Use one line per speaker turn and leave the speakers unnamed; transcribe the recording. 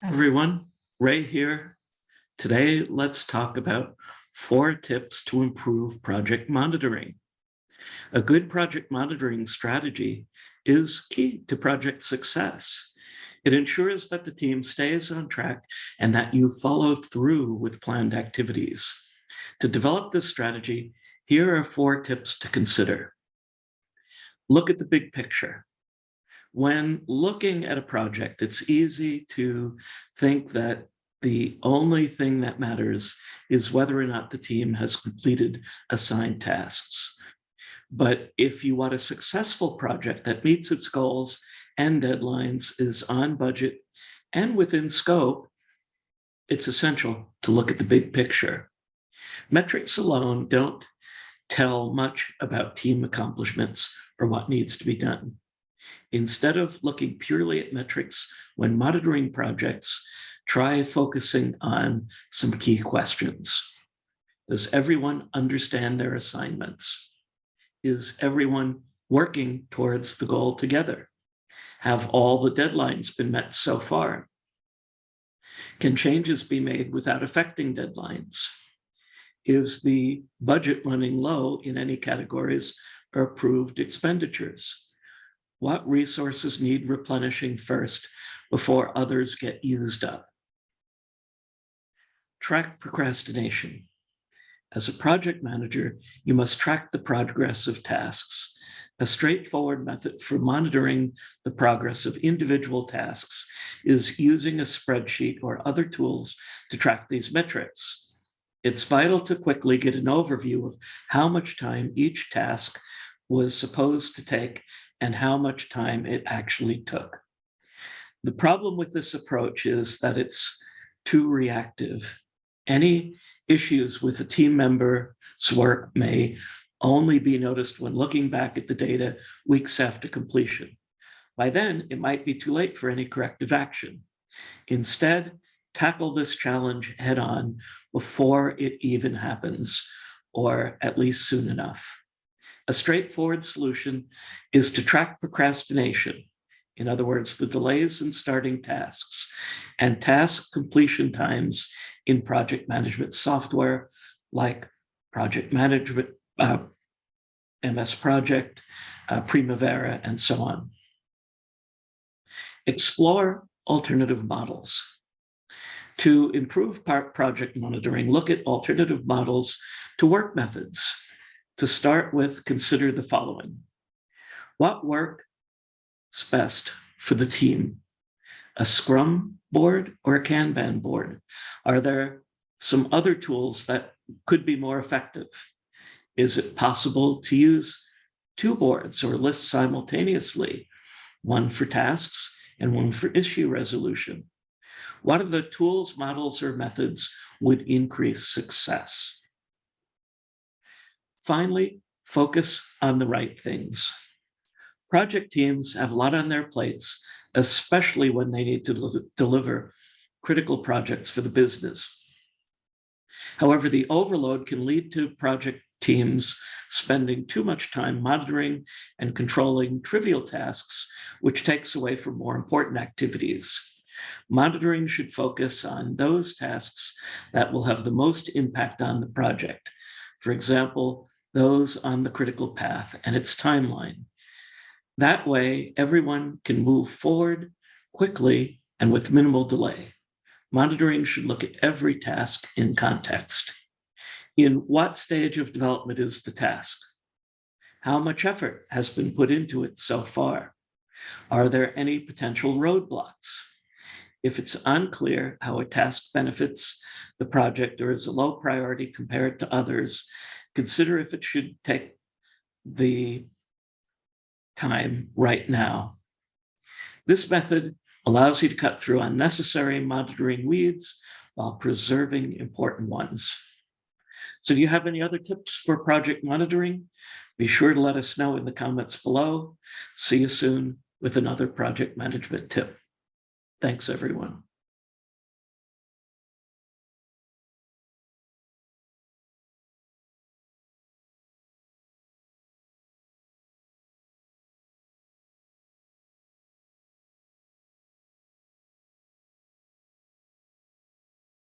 Everyone, Ray here. Today, let's talk about 4 tips to improve project monitoring. A good project monitoring strategy is key to project success. It ensures that the team stays on track and that you follow through with planned activities. To develop this strategy, here are 4 tips to consider. Look at the big picture. When looking at a project, it's easy to think that the only thing that matters is whether or not the team has completed assigned tasks. But if you want a successful project that meets its goals and deadlines, is on budget and within scope, it's essential to look at the big picture. Metrics alone don't tell much about team accomplishments or what needs to be done. Instead of looking purely at metrics when monitoring projects, try focusing on some key questions. Does everyone understand their assignments? Is everyone working towards the goal together? Have all the deadlines been met so far? Can changes be made without affecting deadlines? Is the budget running low in any categories or approved expenditures? What resources need replenishing first before others get used up? Track procrastination. As a project manager, you must track the progress of tasks. A straightforward method for monitoring the progress of individual tasks is using a spreadsheet or other tools to track these metrics. It's vital to quickly get an overview of how much time each task was supposed to take and how much time it actually took. The problem with this approach is that it's too reactive. Any issues with a team member's work may only be noticed when looking back at the data weeks after completion. By then, it might be too late for any corrective action. Instead, tackle this challenge head on before it even happens, or at least soon enough. A straightforward solution is to track procrastination, in other words, the delays in starting tasks, and task completion times in project management software like project management, MS Project, Primavera, and so on. Explore alternative models. To improve project monitoring, look at alternative models to work methods. To start with, consider the following. What works best for the team? A scrum board or a Kanban board? Are there some other tools that could be more effective? Is it possible to use 2 boards or lists simultaneously, one for tasks and one for issue resolution? What are the tools, models, or methods would increase success? Finally, focus on the right things. Project teams have a lot on their plates, especially when they need to deliver critical projects for the business. However, the overload can lead to project teams spending too much time monitoring and controlling trivial tasks, which takes away from more important activities. Monitoring should focus on those tasks that will have the most impact on the project. For example, those on the critical path and its timeline. That way, everyone can move forward quickly and with minimal delay. Monitoring should look at every task in context. In what stage of development is the task? How much effort has been put into it so far? Are there any potential roadblocks? If it's unclear how a task benefits the project or is a low priority compared to others, consider if it should take the time right now. This method allows you to cut through unnecessary monitoring weeds while preserving important ones. So do you have any other tips for project monitoring? Be sure to let us know in the comments below. See you soon with another project management tip. Thanks, everyone.